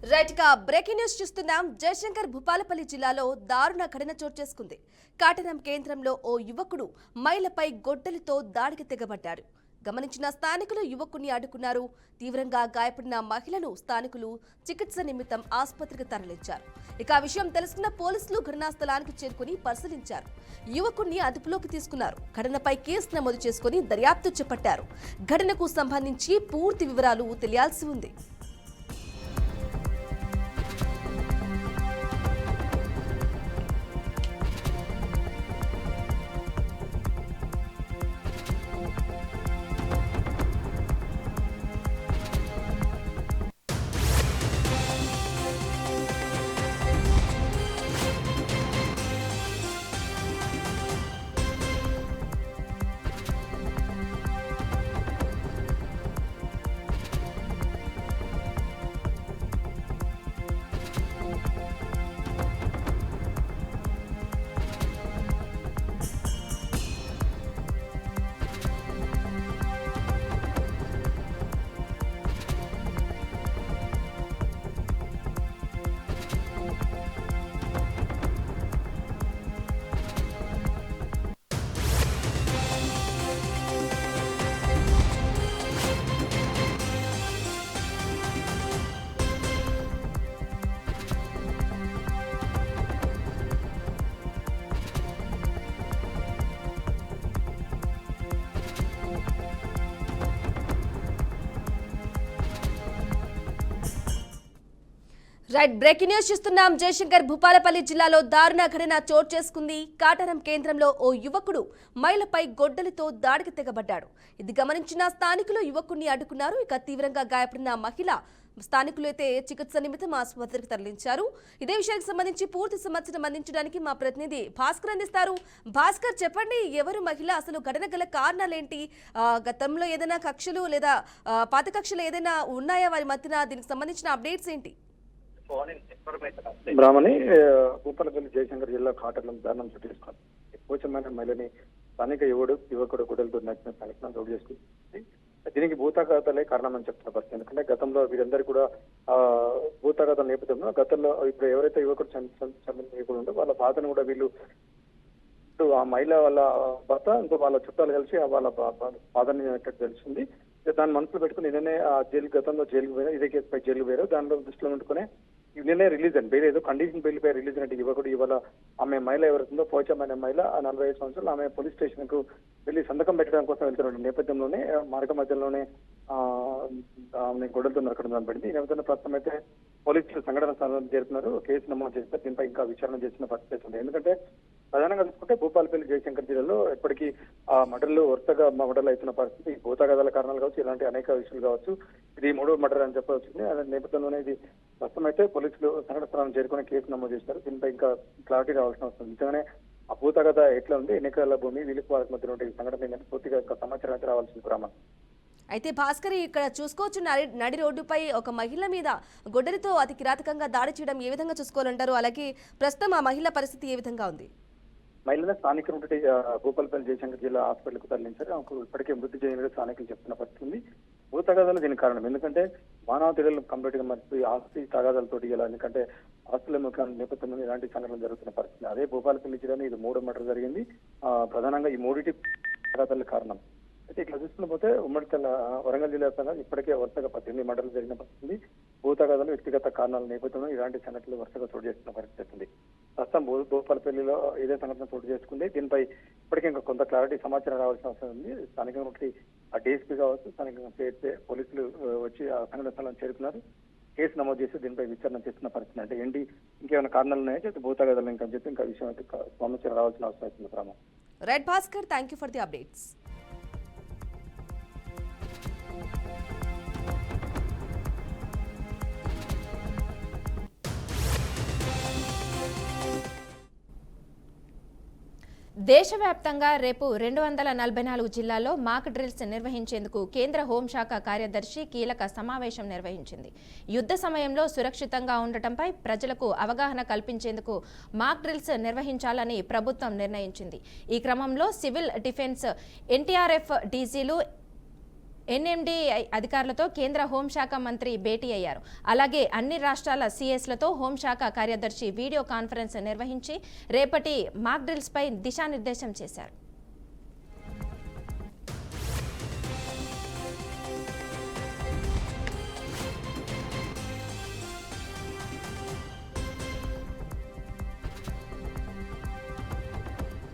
Right గా breaking news చూస్తున్నాం. జయశంకర్ భూపాలపల్లి జిల్లాలో దారుణ ఘటన చోటు చేసుకుంది. కాటనం కేంద్రంలో ఓ యువకుడు మహిళపై గొడ్డలితో దాడికి తెగబడ్డాడు. గమనించిన స్థానికులు యువకుడిని అడ్డుకున్నారు. తీవ్రంగా గాయపడిన మహిళను స్థానికులు చికిత్స నిమిత్తం ఆసుపత్రికి తరలించారు. ఇక ఆ విషయం తెలుసుకున్న పోలీసులు ఘటనా స్థలానికి చేరుకుని పరిశీలించారు. యువకుడిని అదుపులోకి తీసుకున్నారు. ఘటనపై కేసు నమోదు చేసుకుని దర్యాప్తు చేపట్టారు. ఘటనకు సంబంధించి పూర్తి వివరాలు తెలియాల్సి ఉంది. రైట్ బ్రేకింగ్ న్యూస్ చూస్తున్నాం. జయశంకర్ భూపాలపల్లి జిల్లాలో దారుణ ఘటన చోటు చేసుకుంది. కాటనం కేంద్రంలో ఓ యువకుడు మహిళపై గొడ్డలితో దాడికి తెగబడ్డాడు. ఇది గమనించిన స్థానికులు యువకుడిని అడ్డుకున్నారు. ఇక తీవ్రంగా గాయపడిన మహిళ స్థానికులు అయితే చికిత్స నిమిత్తం ఆసుపత్రికి తరలించారు. ఇదే విషయానికి సంబంధించి పూర్తి సమాచారం అందించడానికి మా ప్రతినిధి భాస్కర్ అందిస్తారు. భాస్కర్, చెప్పండి, ఎవరు మహిళ, అసలు ఘటన గల కారణాలేంటి? గతంలో ఏదైనా కక్షలు లేదా పాత కక్షలు ఏదైనా ఉన్నాయా వారి మధ్యన? దీనికి సంబంధించిన అప్డేట్స్ ఏంటి? బ్రాహ్మణి భూపాలపల్లి జయశంకర్ జిల్లా కాటర్లం దారుణం చోటు చేసుకుంది. పోచమైన మహిళని స్థానిక యువకుడు గుడ్డలతో నచ్చిన స్థానిక చోటు చేసుకుంది. దీనికి భూతాఘాతాలే కారణమని చెప్తున్న పరిస్థితి. ఎందుకంటే గతంలో వీరందరూ కూడా భూతాఘాతం నేపథ్యంలో గతంలో ఇప్పుడు ఎవరైతే యువకుడు చంపిన ఉందో వాళ్ళ బాధను కూడా వీళ్ళు ఆ మహిళ వాళ్ళ భర్త ఇంకో వాళ్ళ చుట్టాలు కలిసి వాళ్ళ బాధని తెలిసింది. దాన్ని మనసులో పెట్టుకుని నిన్ననే ఆ గతంలో జైలుకు పోయారు, ఇదే కేసుపై జైలుకు పోయారు. దానిలో దృష్టిలో పెట్టుకుని నిన్నే రిలీజ్ అని బెయిల్ ఏదో కండిషన్ బెయిల్ పై రిలీజ్ అయినట్టు యువకుడు ఇవాళ ఆమె మహిళ ఎవరుందో పోచమైన మహిళ 45 సంవత్సరాలు ఆమె పోలీస్ స్టేషన్ కు వెళ్లి సంతకం పెట్టడం కోసం వెళ్తున్న నేపథ్యంలోనే మార్గ మధ్యలోనే ఆమె గొడవలతో నరకడం పడింది. ఈ నేపథ్యంలో ప్రస్తుతం అయితే పోలీసులు సంఘటన స్థానం చేరుతున్నారు, కేసు నమోదు చేస్తారు. దీనిపై ఇంకా విచారణ చేసిన పరిస్థితి ఉంది. ఎందుకంటే ప్రధానంగా చూసుకుంటే భూపాలపల్లి జయశంకర్ జిల్లాలో ఎప్పటికీ ఆ మర్డర్లు వరుసగా మర్డర్లు అవుతున్న పరిస్థితి. భూతాఘాతాల కారణాలు కావచ్చు, ఇలాంటి అనేక విషయాలు కావచ్చు. ఇది 3వ మర్డర్ అని చెప్పవచ్చు. అదే నేపథ్యంలోనే ఇది ప్రస్తుతం అయితే పోలీసులు సంఘటన స్థానం చేరుకుని కేసు నమోదు చేస్తారు. దీనిపై ఇంకా క్లారిటీ రావాల్సిన అవసరం. నిజంగానే ఆ భూతాఘాత ఎట్లా ఉంది, ఎన్నికల భూమి వీళ్ళకి వాళ్ళకి మధ్య ఉంటే ఈ సంఘటన ఏంటంటే పూర్తిగా ఇంకా సమాచారం అయితే రావాల్సింది. గ్రామం అయితే భాస్కర్, ఇక్కడ చూసుకోవచ్చు, నడి రోడ్డుపై ఒక మహిళ మీద గొడ్డలితో అతి కిరాతకంగా దాడి చేయడం ఏ విధంగా చూసుకోవాలంటారు? అలాగే ప్రస్తుతం ఆ మహిళ పరిస్థితి ఏ విధంగా ఉంది? మహిళను స్థానికులు భూపాలపల్లి జయశంకర్ జిల్లా హాస్పిటల్కు తరలించారు. ఆమెకు ఇప్పటికే మృతి చెందిన స్థానికులు చెప్తున్న పరిస్థితి ఉంది. భూ తగాదాలు దీనికి కారణం. ఎందుకంటే మానవ తెగలు కంప్లీట్ గా మర్చిపోయి ఆస్తి తగాదాలతో ఇలా, ఎందుకంటే ఆస్తుల నేపథ్యంలో ఇలాంటి సంఘటనలు జరుగుతున్న పరిస్థితి. అదే భూపాలపల్లి జిల్లాలో ఇది 3వ మర్డర్ జరిగింది. ప్రధానంగా ఈ 3 తగాదాల కారణం. అయితే ఇట్లా చూసుకుని పోతే ఉమ్మడి వరంగల్ జిల్లా ఇప్పటికే వరుసగా 18 మర్డర్లు జరిగిన పరిస్థితి. భూతగాదాలు వ్యక్తిగత కారణాల నేపథ్యంలో ఇలాంటి సంఘటనలు వరుసగా చోటు చేస్తున్న పరిస్థితి ఉంది. ప్రస్తుతం భూపాలపల్లిలో ఇదే సంఘటన చోటు చేసుకుంది. దీనిపై ఇప్పటికే ఇంకా కొంత క్లారిటీ సమాచారం రావాల్సిన అవసరం ఉంది. స్థానికంగా ఆ డీఎస్పీ కావచ్చు, స్థానికంగా పోలీసులు వచ్చి ఆ సంఘటన స్థలం చేరుకున్నారు. కేసు నమోదు చేసి దీనిపై విచారణ చేస్తున్న పరిస్థితి. అంటే ఏంటి, ఇంకేమైనా కారణాలు ఉన్నాయో చెప్పి భూతగాదాలు ఇంకా చెప్పి ఇంకా విషయం అయితే సమాచారం రావాల్సిన అవసరం అవుతుంది. క్రమం right Bhaskar, thank you for the updates. దేశవ్యాప్తంగా రేపు 244 జిల్లాల్లో మాక్ డ్రిల్స్ నిర్వహించేందుకు కేంద్ర హోంశాఖ కార్యదర్శి కీలక సమావేశం నిర్వహించింది. యుద్ధ సమయంలో సురక్షితంగా ఉండటంపై ప్రజలకు అవగాహన కల్పించేందుకు మాక్ డ్రిల్స్ నిర్వహించాలని ప్రభుత్వం నిర్ణయించింది. ఈ క్రమంలో civil defence, NDRF diesel, NMD అధికారులతో కేంద్ర హోంశాఖ మంత్రి భేటీ అయ్యారు. అలాగే అన్ని రాష్ట్రాల సిఎస్లతో హోంశాఖ కార్యదర్శి వీడియో కాన్ఫరెన్స్ నిర్వహించి రేపటి మాక్ డ్రిల్స్ పై దిశానిర్దేశం చేశారు.